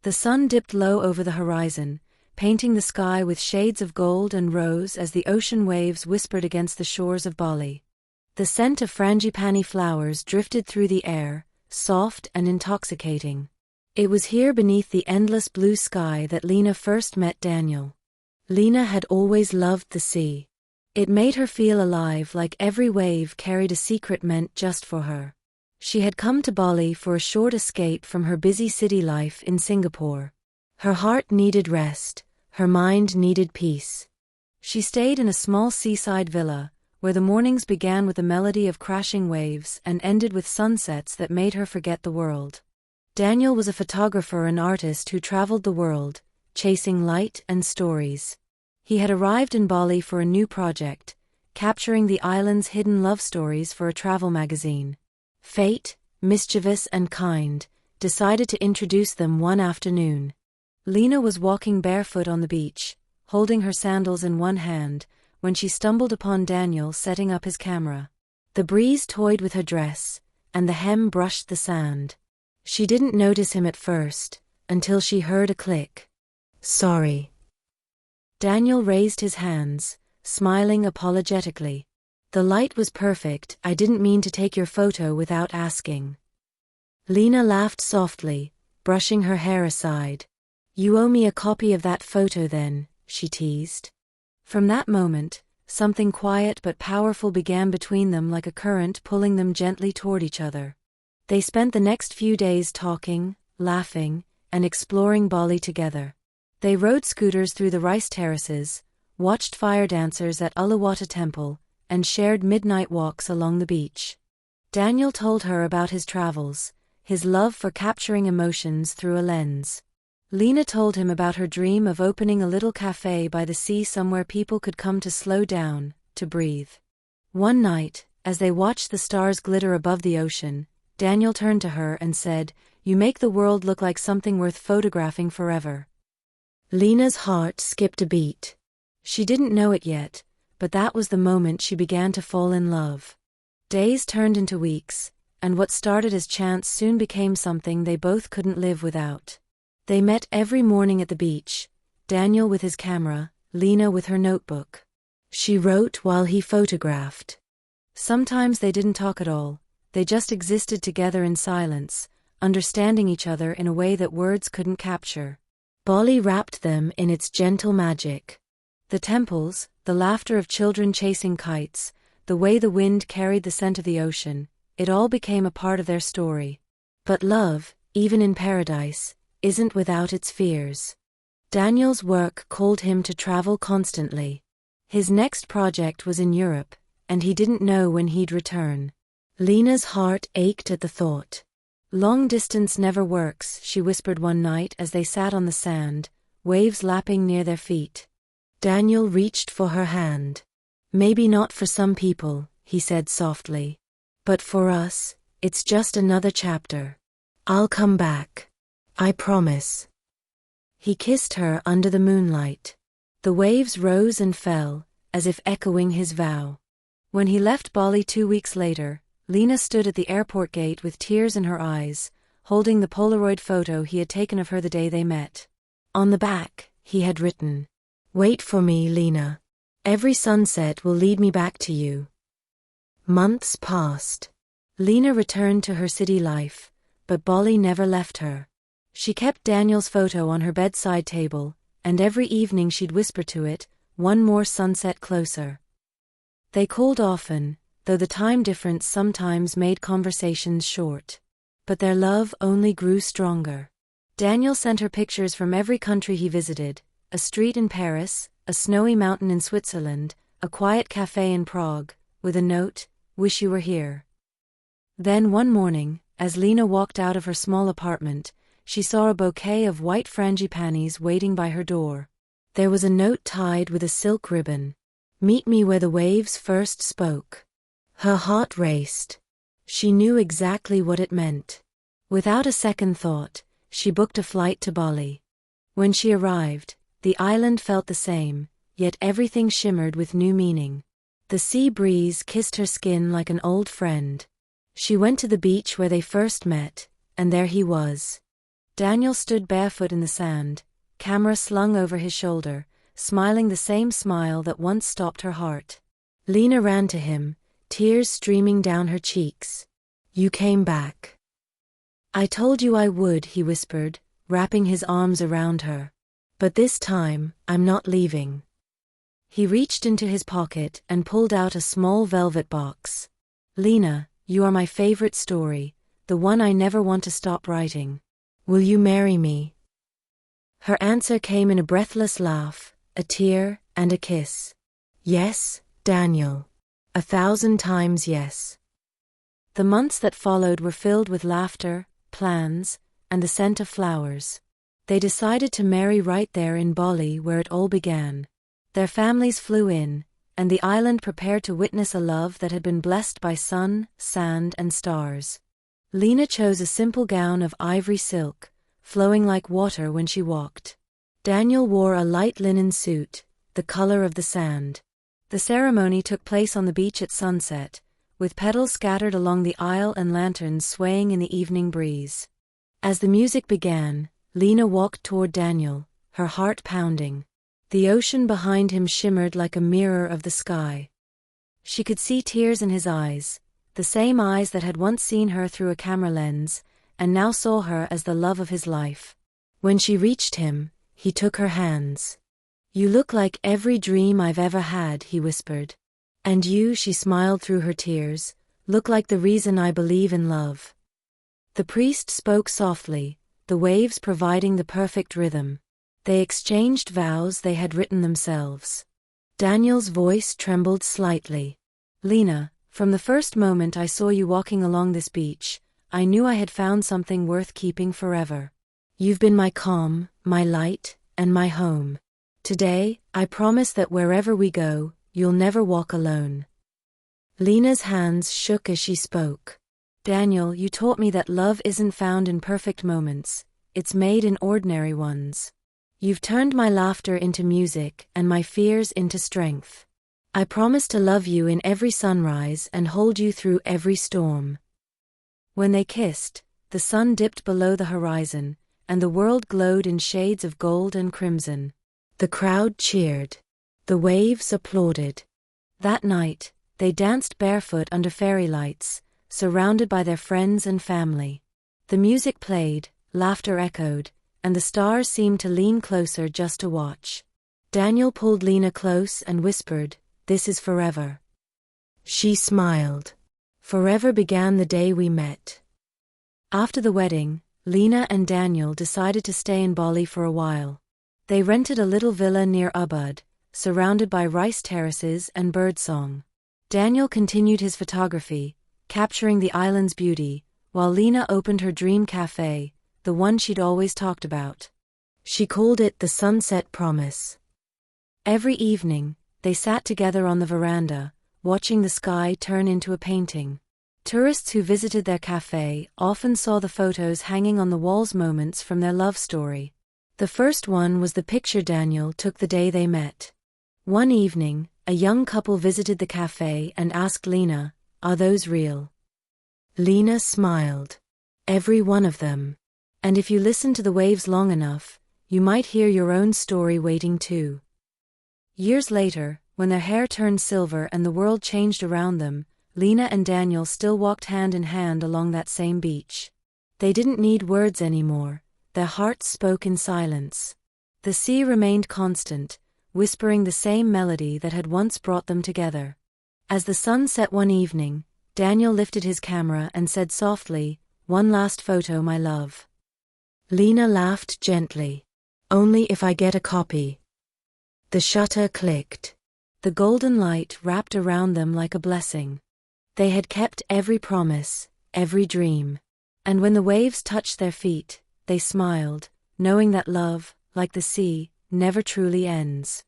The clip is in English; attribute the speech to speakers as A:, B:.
A: The sun dipped low over the horizon, painting the sky with shades of gold and rose as the ocean waves whispered against the shores of Bali. The scent of frangipani flowers drifted through the air, soft and intoxicating. It was here beneath the endless blue sky that Lena first met Daniel. Lena had always loved the sea. It made her feel alive, like every wave carried a secret meant just for her. She had come to Bali for a short escape from her busy city life in Singapore. Her heart needed rest, her mind needed peace. She stayed in a small seaside villa, where the mornings began with the melody of crashing waves and ended with sunsets that made her forget the world. Daniel was a photographer and artist who traveled the world, chasing light and stories. He had arrived in Bali for a new project, capturing the island's hidden love stories for a travel magazine. Fate, mischievous and kind, decided to introduce them one afternoon. Lena was walking barefoot on the beach, holding her sandals in one hand, when she stumbled upon Daniel setting up his camera. The breeze toyed with her dress, and the hem brushed the sand. She didn't notice him at first, until she heard a click. "Sorry." Daniel raised his hands, smiling apologetically. "The light was perfect, I didn't mean to take your photo without asking." Lena laughed softly, brushing her hair aside. "You owe me a copy of that photo then," she teased. From that moment, something quiet but powerful began between them, like a current pulling them gently toward each other. They spent the next few days talking, laughing, and exploring Bali together. They rode scooters through the rice terraces, watched fire dancers at Uluwatu Temple, and shared midnight walks along the beach. Daniel told her about his travels, his love for capturing emotions through a lens. Lena told him about her dream of opening a little cafe by the sea somewhere people could come to slow down, to breathe. One night, as they watched the stars glitter above the ocean, Daniel turned to her and said, "You make the world look like something worth photographing forever." Lena's heart skipped a beat. She didn't know it yet, but that was the moment she began to fall in love. Days turned into weeks, and what started as chance soon became something they both couldn't live without. They met every morning at the beach, Daniel with his camera, Lena with her notebook. She wrote while he photographed. Sometimes they didn't talk at all, they just existed together in silence, understanding each other in a way that words couldn't capture. Bali wrapped them in its gentle magic. The temples, the laughter of children chasing kites, the way the wind carried the scent of the ocean, it all became a part of their story. But love, even in paradise, isn't without its fears. Daniel's work called him to travel constantly. His next project was in Europe, and he didn't know when he'd return. Lena's heart ached at the thought. "Long distance never works," she whispered one night as they sat on the sand, waves lapping near their feet. Daniel reached for her hand. "Maybe not for some people," he said softly. "But for us, it's just another chapter. I'll come back. I promise." He kissed her under the moonlight. The waves rose and fell, as if echoing his vow. When he left Bali 2 weeks later, Lena stood at the airport gate with tears in her eyes, holding the Polaroid photo he had taken of her the day they met. On the back, he had written, "Wait for me, Lena. Every sunset will lead me back to you." Months passed. Lena returned to her city life, but Bali never left her. She kept Daniel's photo on her bedside table, and every evening she'd whisper to it, "One more sunset closer." They called often, though the time difference sometimes made conversations short. But their love only grew stronger. Daniel sent her pictures from every country he visited, a street in Paris, a snowy mountain in Switzerland, a quiet cafe in Prague, with a note, "Wish you were here." Then one morning, as Lena walked out of her small apartment, she saw a bouquet of white frangipanis waiting by her door. There was a note tied with a silk ribbon. "Meet me where the waves first spoke." Her heart raced. She knew exactly what it meant. Without a second thought, she booked a flight to Bali. When she arrived, the island felt the same, yet everything shimmered with new meaning. The sea breeze kissed her skin like an old friend. She went to the beach where they first met, and there he was. Daniel stood barefoot in the sand, camera slung over his shoulder, smiling the same smile that once stopped her heart. Lena ran to him, tears streaming down her cheeks. "You came back." "I told you I would," he whispered, wrapping his arms around her. "But this time, I'm not leaving." He reached into his pocket and pulled out a small velvet box. "Lena, you are my favorite story, the one I never want to stop writing. Will you marry me?" Her answer came in a breathless laugh, a tear, and a kiss. "Yes, Daniel. 1,000 times yes." The months that followed were filled with laughter, plans, and the scent of flowers. They decided to marry right there in Bali where it all began. Their families flew in, and the island prepared to witness a love that had been blessed by sun, sand, and stars. Lena chose a simple gown of ivory silk, flowing like water when she walked. Daniel wore a light linen suit, the color of the sand. The ceremony took place on the beach at sunset, with petals scattered along the aisle and lanterns swaying in the evening breeze. As the music began, Lena walked toward Daniel, her heart pounding. The ocean behind him shimmered like a mirror of the sky. She could see tears in his eyes, the same eyes that had once seen her through a camera lens, and now saw her as the love of his life. When she reached him, he took her hands. "You look like every dream I've ever had," he whispered. "And you," she smiled through her tears, "look like the reason I believe in love." The priest spoke softly, the waves providing the perfect rhythm. They exchanged vows they had written themselves. Daniel's voice trembled slightly. "Lena, from the first moment I saw you walking along this beach, I knew I had found something worth keeping forever. You've been my calm, my light, and my home. Today, I promise that wherever we go, you'll never walk alone." Lena's hands shook as she spoke. "Daniel, you taught me that love isn't found in perfect moments, it's made in ordinary ones. You've turned my laughter into music and my fears into strength. I promise to love you in every sunrise and hold you through every storm." When they kissed, the sun dipped below the horizon, and the world glowed in shades of gold and crimson. The crowd cheered. The waves applauded. That night, they danced barefoot under fairy lights, surrounded by their friends and family. The music played, laughter echoed, and the stars seemed to lean closer just to watch. Daniel pulled Lena close and whispered, "This is forever." She smiled. "Forever began the day we met." After the wedding, Lena and Daniel decided to stay in Bali for a while. They rented a little villa near Ubud, surrounded by rice terraces and birdsong. Daniel continued his photography, capturing the island's beauty, while Lena opened her dream cafe, the one she'd always talked about. She called it the Sunset Promise. Every evening, they sat together on the veranda, watching the sky turn into a painting. Tourists who visited their cafe often saw the photos hanging on the walls, moments from their love story. The first one was the picture Daniel took the day they met. One evening, a young couple visited the cafe and asked Lena, "Are those real?" Lena smiled. "Every one of them. And if you listen to the waves long enough, you might hear your own story waiting too." Years later, when their hair turned silver and the world changed around them, Lena and Daniel still walked hand in hand along that same beach. They didn't need words anymore, their hearts spoke in silence. The sea remained constant, whispering the same melody that had once brought them together. As the sun set one evening, Daniel lifted his camera and said softly, "One last photo, my love." Lena laughed gently. "Only if I get a copy." The shutter clicked. The golden light wrapped around them like a blessing. They had kept every promise, every dream. And when the waves touched their feet, they smiled, knowing that love, like the sea, never truly ends.